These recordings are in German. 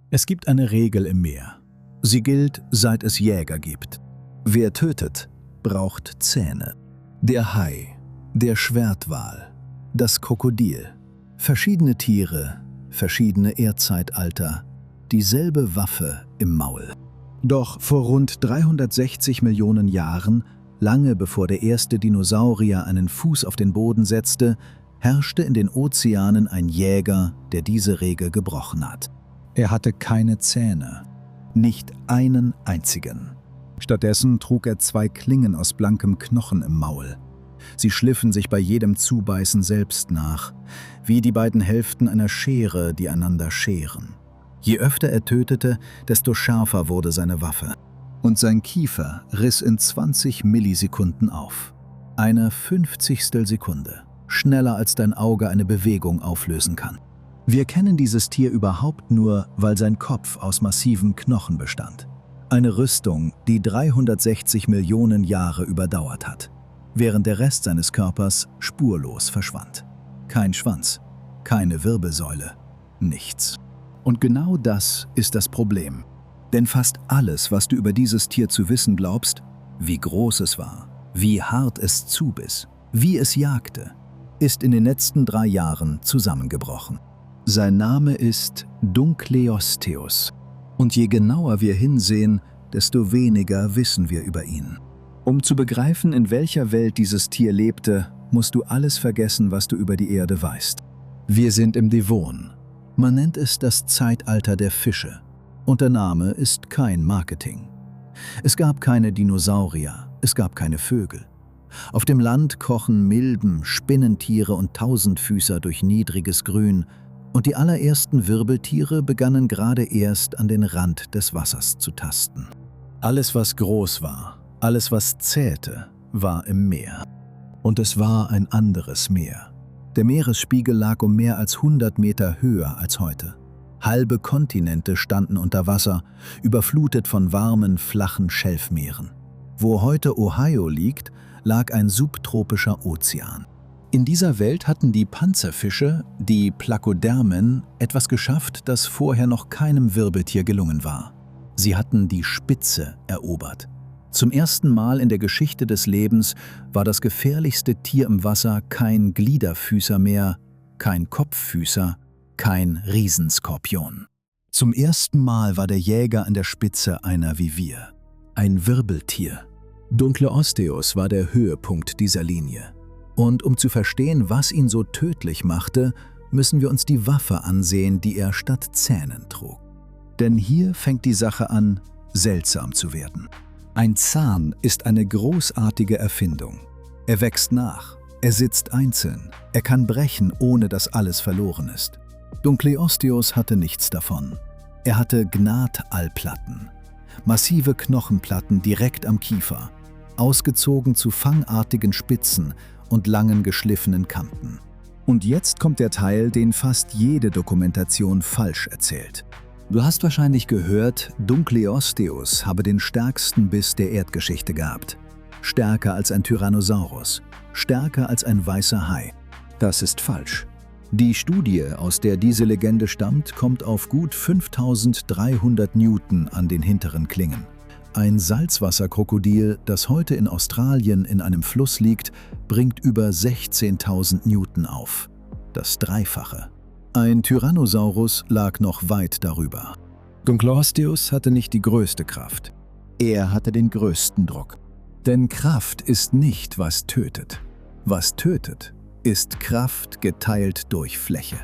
Es gibt eine Regel im Meer. Sie gilt, seit es Jäger gibt. Wer tötet, braucht Zähne. Der Hai, der Schwertwal, das Krokodil. Verschiedene Tiere, verschiedene Erdzeitalter, dieselbe Waffe im Maul. Doch vor rund 360 Millionen Jahren, lange bevor der erste Dinosaurier einen Fuß auf den Boden setzte, herrschte in den Ozeanen ein Jäger, der diese Regel gebrochen hat. Er hatte keine Zähne, nicht einen einzigen. Stattdessen trug er 2 Klingen aus blankem Knochen im Maul. Sie schliffen sich bei jedem Zubeißen selbst nach, wie die beiden Hälften einer Schere, die einander scheren. Je öfter er tötete, desto schärfer wurde seine Waffe. Und sein Kiefer riss in 20 Millisekunden auf. Eine 50stel Sekunde. Schneller als dein Auge eine Bewegung auflösen kann. Wir kennen dieses Tier überhaupt nur, weil sein Kopf aus massiven Knochen bestand. Eine Rüstung, die 360 Millionen Jahre überdauert hat, während der Rest seines Körpers spurlos verschwand. Kein Schwanz, keine Wirbelsäule, nichts. Und genau das ist das Problem. Denn fast alles, was du über dieses Tier zu wissen glaubst, wie groß es war, wie hart es zubiss, wie es jagte, ist in den letzten 3 Jahren zusammengebrochen. Sein Name ist Dunkleosteus. Und je genauer wir hinsehen, desto weniger wissen wir über ihn. Um zu begreifen, in welcher Welt dieses Tier lebte, musst du alles vergessen, was du über die Erde weißt. Wir sind im Devon. Man nennt es das Zeitalter der Fische. Und der Name ist kein Marketing. Es gab keine Dinosaurier, es gab keine Vögel. Auf dem Land kochen Milben, Spinnentiere und Tausendfüßer durch niedriges Grün, und die allerersten Wirbeltiere begannen gerade erst an den Rand des Wassers zu tasten. Alles, was groß war, alles, was zählte, war im Meer. Und es war ein anderes Meer. Der Meeresspiegel lag um mehr als 100 Meter höher als heute. Halbe Kontinente standen unter Wasser, überflutet von warmen, flachen Schelfmeeren. Wo heute Ohio liegt, lag ein subtropischer Ozean. In dieser Welt hatten die Panzerfische, die Placodermen, etwas geschafft, das vorher noch keinem Wirbeltier gelungen war. Sie hatten die Spitze erobert. Zum ersten Mal in der Geschichte des Lebens war das gefährlichste Tier im Wasser kein Gliederfüßer mehr, kein Kopffüßer, kein Riesenskorpion. Zum ersten Mal war der Jäger an der Spitze einer wie wir. Ein Wirbeltier. Dunkleosteus war der Höhepunkt dieser Linie. Und um zu verstehen, was ihn so tödlich machte, müssen wir uns die Waffe ansehen, die er statt Zähnen trug. Denn hier fängt die Sache an, seltsam zu werden. Ein Zahn ist eine großartige Erfindung. Er wächst nach, er sitzt einzeln, er kann brechen, ohne dass alles verloren ist. Dunkleosteus hatte nichts davon. Er hatte Gnatallplatten, massive Knochenplatten direkt am Kiefer, ausgezogen zu fangartigen Spitzen und langen geschliffenen Kanten. Und jetzt kommt der Teil, den fast jede Dokumentation falsch erzählt. Du hast wahrscheinlich gehört, Dunkleosteus habe den stärksten Biss der Erdgeschichte gehabt. Stärker als ein Tyrannosaurus, stärker als ein weißer Hai. Das ist falsch. Die Studie, aus der diese Legende stammt, kommt auf gut 5300 Newton an den hinteren Klingen. Ein Salzwasserkrokodil, das heute in Australien in einem Fluss liegt, bringt über 16.000 Newton auf. Das Dreifache. Ein Tyrannosaurus lag noch weit darüber. Dunkleosteus hatte nicht die größte Kraft. Er hatte den größten Druck. Denn Kraft ist nicht, was tötet. Was tötet, ist Kraft geteilt durch Fläche.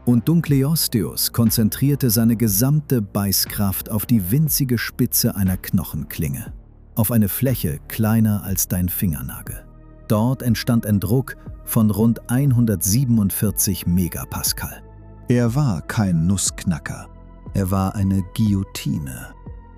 Und Dunkleosteus konzentrierte seine gesamte Beißkraft auf die winzige Spitze einer Knochenklinge, auf eine Fläche kleiner als dein Fingernagel. Dort entstand ein Druck von rund 147 Megapascal. Er war kein Nussknacker, er war eine Guillotine.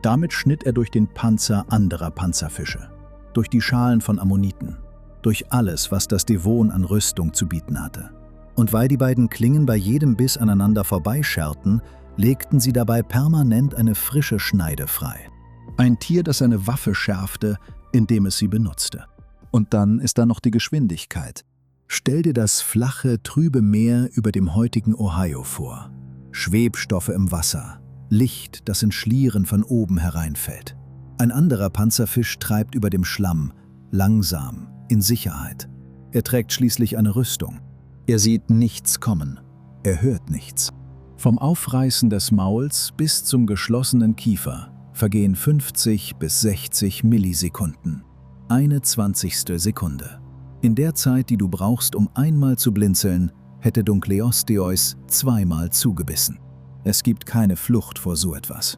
Damit schnitt er durch den Panzer anderer Panzerfische, durch die Schalen von Ammoniten, durch alles, was das Devon an Rüstung zu bieten hatte. Und weil die beiden Klingen bei jedem Biss aneinander vorbeischerten, legten sie dabei permanent eine frische Schneide frei. Ein Tier, das seine Waffe schärfte, indem es sie benutzte. Und dann ist da noch die Geschwindigkeit. Stell dir das flache, trübe Meer über dem heutigen Ohio vor. Schwebstoffe im Wasser, Licht, das in Schlieren von oben hereinfällt. Ein anderer Panzerfisch treibt über dem Schlamm, langsam, in Sicherheit. Er trägt schließlich eine Rüstung. Er sieht nichts kommen. Er hört nichts. Vom Aufreißen des Mauls bis zum geschlossenen Kiefer vergehen 50 bis 60 Millisekunden. Eine 20. Sekunde. In der Zeit, die du brauchst, um einmal zu blinzeln, hätte Dunkleosteus zweimal zugebissen. Es gibt keine Flucht vor so etwas.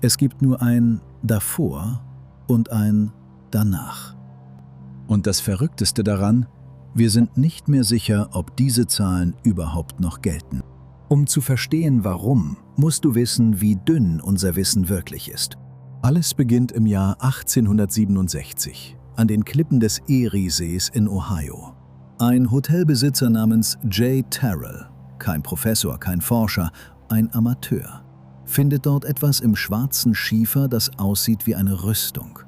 Es gibt nur ein davor und ein danach. Und das Verrückteste daran, wir sind nicht mehr sicher, ob diese Zahlen überhaupt noch gelten. Um zu verstehen, warum, musst du wissen, wie dünn unser Wissen wirklich ist. Alles beginnt im Jahr 1867 an den Klippen des Eriesees in Ohio. Ein Hotelbesitzer namens J. Terrell, kein Professor, kein Forscher, ein Amateur, findet dort etwas im schwarzen Schiefer, das aussieht wie eine Rüstung.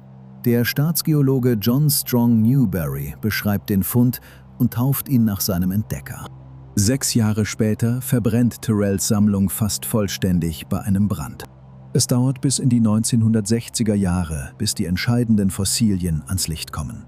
Der Staatsgeologe John Strong Newberry beschreibt den Fund und tauft ihn nach seinem Entdecker. 6 Jahre später verbrennt Terrells Sammlung fast vollständig bei einem Brand. Es dauert bis in die 1960er Jahre, bis die entscheidenden Fossilien ans Licht kommen.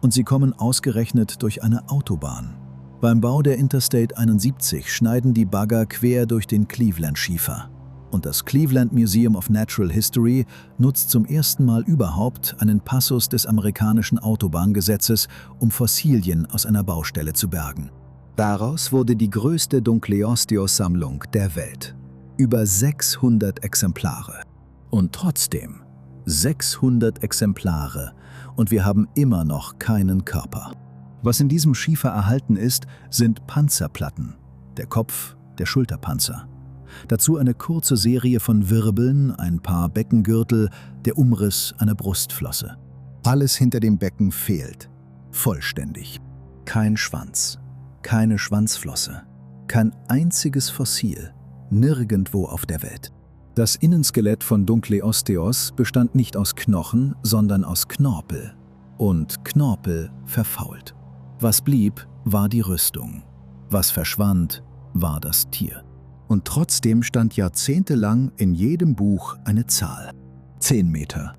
Und sie kommen ausgerechnet durch eine Autobahn. Beim Bau der Interstate 71 schneiden die Bagger quer durch den Cleveland-Schiefer. Und das Cleveland Museum of Natural History nutzt zum ersten Mal überhaupt einen Passus des amerikanischen Autobahngesetzes, um Fossilien aus einer Baustelle zu bergen. Daraus wurde die größte Dunkleosteus-Sammlung der Welt. Über 600 Exemplare. Und trotzdem 600 Exemplare und wir haben immer noch keinen Körper. Was in diesem Schiefer erhalten ist, sind Panzerplatten, der Kopf, der Schulterpanzer. Dazu eine kurze Serie von Wirbeln, ein paar Beckengürtel, der Umriss einer Brustflosse. Alles hinter dem Becken fehlt. Vollständig. Kein Schwanz, keine Schwanzflosse, kein einziges Fossil, nirgendwo auf der Welt. Das Innenskelett von Dunkleosteus bestand nicht aus Knochen, sondern aus Knorpel. Und Knorpel verfault. Was blieb, war die Rüstung. Was verschwand, war das Tier. Und trotzdem stand jahrzehntelang in jedem Buch eine Zahl. 10 Meter.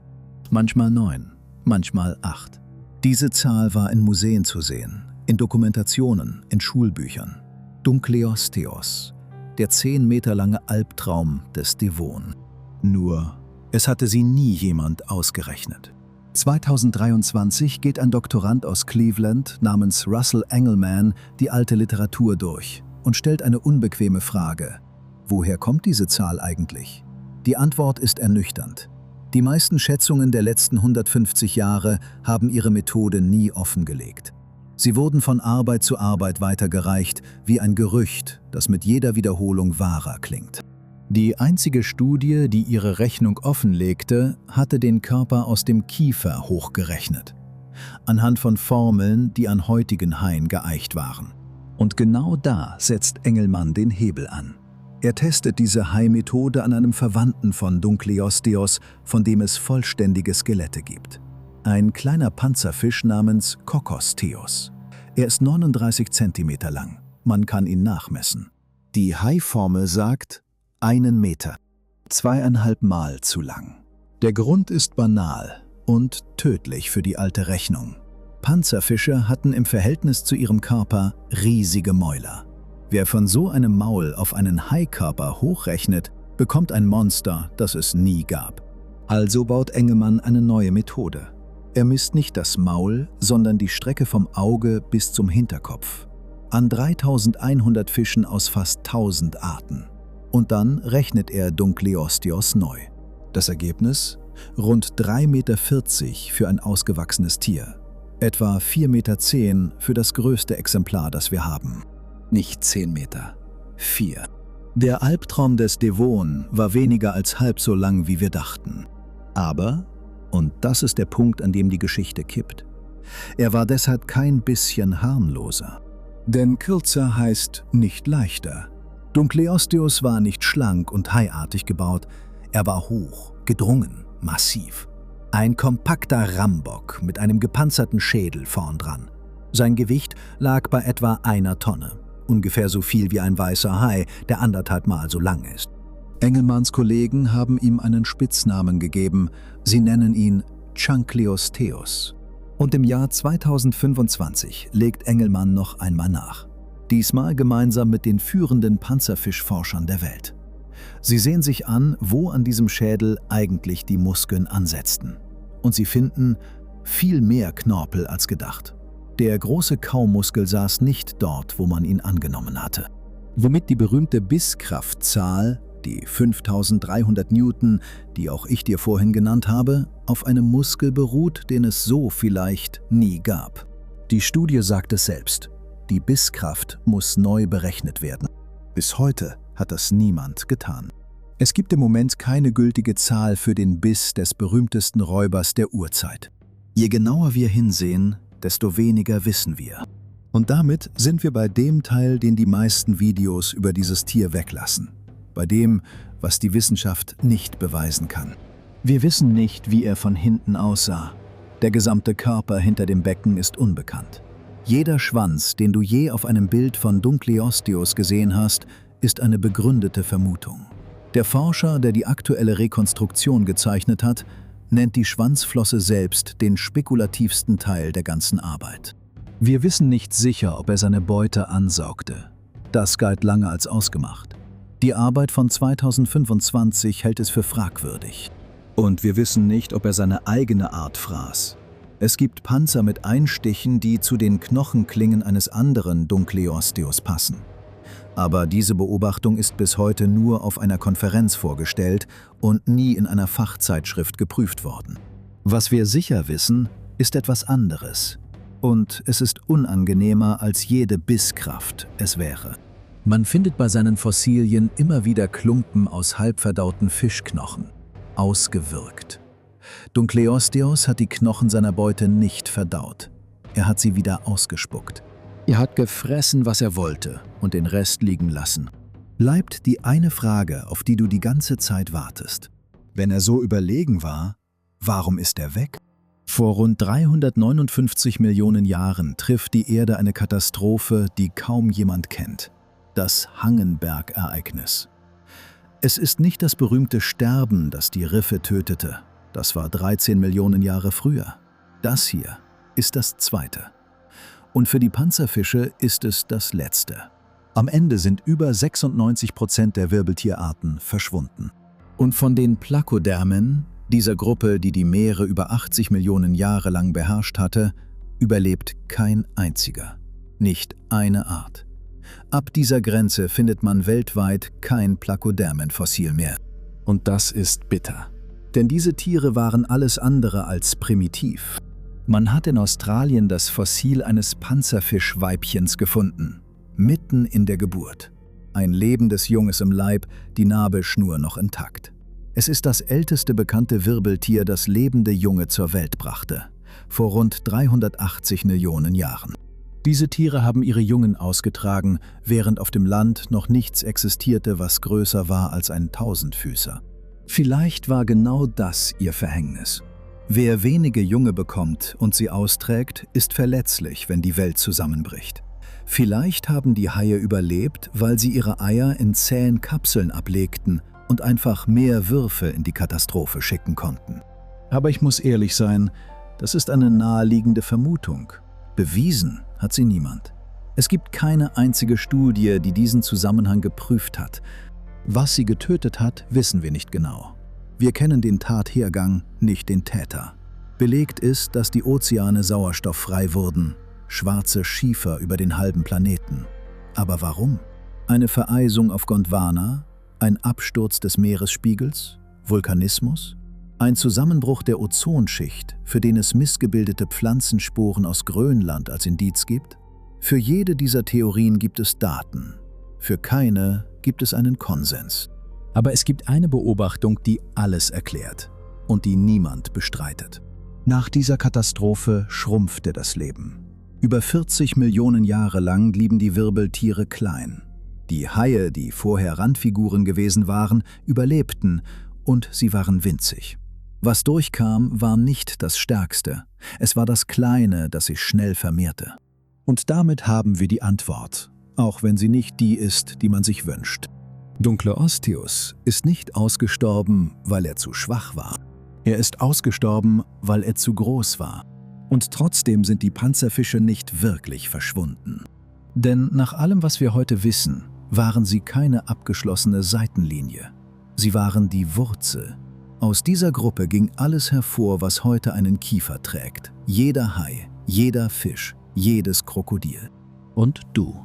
Manchmal 9, manchmal 8. Diese Zahl war in Museen zu sehen, in Dokumentationen, in Schulbüchern. Dunkleosteus, der 10 Meter lange Albtraum des Devon. Nur, es hatte sie nie jemand ausgerechnet. 2023 geht ein Doktorand aus Cleveland namens Russell Engelman die alte Literatur durch und stellt eine unbequeme Frage. Woher kommt diese Zahl eigentlich? Die Antwort ist ernüchternd. Die meisten Schätzungen der letzten 150 Jahre haben ihre Methode nie offengelegt. Sie wurden von Arbeit zu Arbeit weitergereicht, wie ein Gerücht, das mit jeder Wiederholung wahrer klingt. Die einzige Studie, die ihre Rechnung offenlegte, hatte den Körper aus dem Kiefer hochgerechnet. Anhand von Formeln, die an heutigen Haien geeicht waren. Und genau da setzt Engelmann den Hebel an. Er testet diese Hai-Methode an einem Verwandten von Dunkleosteus, von dem es vollständige Skelette gibt. Ein kleiner Panzerfisch namens Kokosteus. Er ist 39 cm lang. Man kann ihn nachmessen. Die Hai-Formel sagt 1 Meter. 2,5 Mal zu lang. Der Grund ist banal und tödlich für die alte Rechnung. Panzerfische hatten im Verhältnis zu ihrem Körper riesige Mäuler. Wer von so einem Maul auf einen Haikörper hochrechnet, bekommt ein Monster, das es nie gab. Also baut Engelmann eine neue Methode. Er misst nicht das Maul, sondern die Strecke vom Auge bis zum Hinterkopf. An 3100 Fischen aus fast 1000 Arten. Und dann rechnet er Dunkleosteus neu. Das Ergebnis? Rund 3,40 Meter für ein ausgewachsenes Tier. Etwa 4,10 Meter für das größte Exemplar, das wir haben. Nicht 10 Meter, 4. Der Albtraum des Devon war weniger als halb so lang, wie wir dachten. Aber, und das ist der Punkt, an dem die Geschichte kippt, er war deshalb kein bisschen harmloser. Denn kürzer heißt nicht leichter. Dunkleosteus war nicht schlank und haiartig gebaut, er war hoch, gedrungen, massiv. Ein kompakter Rambock mit einem gepanzerten Schädel vorn dran. Sein Gewicht lag bei etwa 1 Tonne, ungefähr so viel wie ein weißer Hai, der 1,5 Mal so lang ist. Engelmanns Kollegen haben ihm einen Spitznamen gegeben. Sie nennen ihn Chankleosteus. Und im Jahr 2025 legt Engelmann noch einmal nach. Diesmal gemeinsam mit den führenden Panzerfischforschern der Welt. Sie sehen sich an, wo an diesem Schädel eigentlich die Muskeln ansetzten. Und sie finden viel mehr Knorpel als gedacht. Der große Kaumuskel saß nicht dort, wo man ihn angenommen hatte. Womit die berühmte Bisskraftzahl, die 5300 Newton, die auch ich dir vorhin genannt habe, auf einem Muskel beruht, den es so vielleicht nie gab. Die Studie sagt es selbst. Die Bisskraft muss neu berechnet werden. Bis heute hat das niemand getan. Es gibt im Moment keine gültige Zahl für den Biss des berühmtesten Räubers der Urzeit. Je genauer wir hinsehen, desto weniger wissen wir. Und damit sind wir bei dem Teil, den die meisten Videos über dieses Tier weglassen. Bei dem, was die Wissenschaft nicht beweisen kann. Wir wissen nicht, wie er von hinten aussah. Der gesamte Körper hinter dem Becken ist unbekannt. Jeder Schwanz, den du je auf einem Bild von Dunkleosteus gesehen hast, ist eine begründete Vermutung. Der Forscher, der die aktuelle Rekonstruktion gezeichnet hat, nennt die Schwanzflosse selbst den spekulativsten Teil der ganzen Arbeit. Wir wissen nicht sicher, ob er seine Beute ansaugte. Das galt lange als ausgemacht. Die Arbeit von 2025 hält es für fragwürdig. Und wir wissen nicht, ob er seine eigene Art fraß. Es gibt Panzer mit Einstichen, die zu den Knochenklingen eines anderen Dunkleosteus passen. Aber diese Beobachtung ist bis heute nur auf einer Konferenz vorgestellt und nie in einer Fachzeitschrift geprüft worden. Was wir sicher wissen, ist etwas anderes. Und es ist unangenehmer, als jede Bisskraft es wäre. Man findet bei seinen Fossilien immer wieder Klumpen aus halbverdauten Fischknochen, ausgewürgt. Dunkleosteus hat die Knochen seiner Beute nicht verdaut. Er hat sie wieder ausgespuckt. Er hat gefressen, was er wollte, und den Rest liegen lassen. Bleibt die eine Frage, auf die du die ganze Zeit wartest. Wenn er so überlegen war, warum ist er weg? Vor rund 359 Millionen Jahren trifft die Erde eine Katastrophe, die kaum jemand kennt. Das Hangenberg-Ereignis. Es ist nicht das berühmte Sterben, das die Riffe tötete. Das war 13 Millionen Jahre früher. Das hier ist das zweite. Und für die Panzerfische ist es das letzte. Am Ende sind über 96% der Wirbeltierarten verschwunden. Und von den Plakodermen, dieser Gruppe, die die Meere über 80 Millionen Jahre lang beherrscht hatte, überlebt kein einziger. Nicht eine Art. Ab dieser Grenze findet man weltweit kein Plakodermenfossil mehr. Und das ist bitter. Denn diese Tiere waren alles andere als primitiv. Man hat in Australien das Fossil eines Panzerfischweibchens gefunden, mitten in der Geburt. Ein lebendes Junges im Leib, die Nabelschnur noch intakt. Es ist das älteste bekannte Wirbeltier, das lebende Junge zur Welt brachte, vor rund 380 Millionen Jahren. Diese Tiere haben ihre Jungen ausgetragen, während auf dem Land noch nichts existierte, was größer war als ein Tausendfüßer. Vielleicht war genau das ihr Verhängnis. Wer wenige Junge bekommt und sie austrägt, ist verletzlich, wenn die Welt zusammenbricht. Vielleicht haben die Haie überlebt, weil sie ihre Eier in zähen Kapseln ablegten und einfach mehr Würfe in die Katastrophe schicken konnten. Aber ich muss ehrlich sein, das ist eine naheliegende Vermutung. Bewiesen hat sie niemand. Es gibt keine einzige Studie, die diesen Zusammenhang geprüft hat. Was sie getötet hat, wissen wir nicht genau. Wir kennen den Tathergang, nicht den Täter. Belegt ist, dass die Ozeane sauerstofffrei wurden, schwarze Schiefer über den halben Planeten. Aber warum? Eine Vereisung auf Gondwana? Ein Absturz des Meeresspiegels? Vulkanismus? Ein Zusammenbruch der Ozonschicht, für den es missgebildete Pflanzensporen aus Grönland als Indiz gibt? Für jede dieser Theorien gibt es Daten. Für keine gibt es einen Konsens. Aber es gibt eine Beobachtung, die alles erklärt und die niemand bestreitet. Nach dieser Katastrophe schrumpfte das Leben. Über 40 Millionen Jahre lang blieben die Wirbeltiere klein. Die Haie, die vorher Randfiguren gewesen waren, überlebten und sie waren winzig. Was durchkam, war nicht das Stärkste. Es war das Kleine, das sich schnell vermehrte. Und damit haben wir die Antwort, auch wenn sie nicht die ist, die man sich wünscht. Dunkleosteus ist nicht ausgestorben, weil er zu schwach war. Er ist ausgestorben, weil er zu groß war. Und trotzdem sind die Panzerfische nicht wirklich verschwunden. Denn nach allem, was wir heute wissen, waren sie keine abgeschlossene Seitenlinie. Sie waren die Wurzel. Aus dieser Gruppe ging alles hervor, was heute einen Kiefer trägt. Jeder Hai, jeder Fisch, jedes Krokodil. Und du.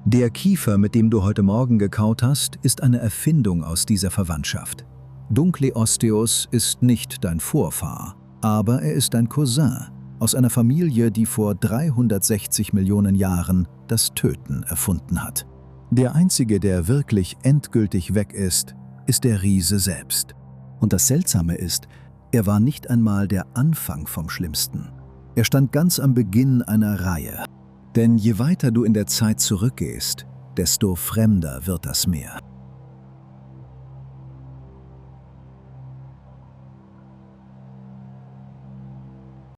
Der Kiefer, mit dem du heute Morgen gekaut hast, ist eine Erfindung aus dieser Verwandtschaft. Dunkleosteus ist nicht dein Vorfahr, aber er ist dein Cousin aus einer Familie, die vor 360 Millionen Jahren das Töten erfunden hat. Der einzige, der wirklich endgültig weg ist der Riese selbst. Und das Seltsame ist, er war nicht einmal der Anfang vom Schlimmsten. Er stand ganz am Beginn einer Reihe. Denn je weiter du in der Zeit zurückgehst, desto fremder wird das Meer.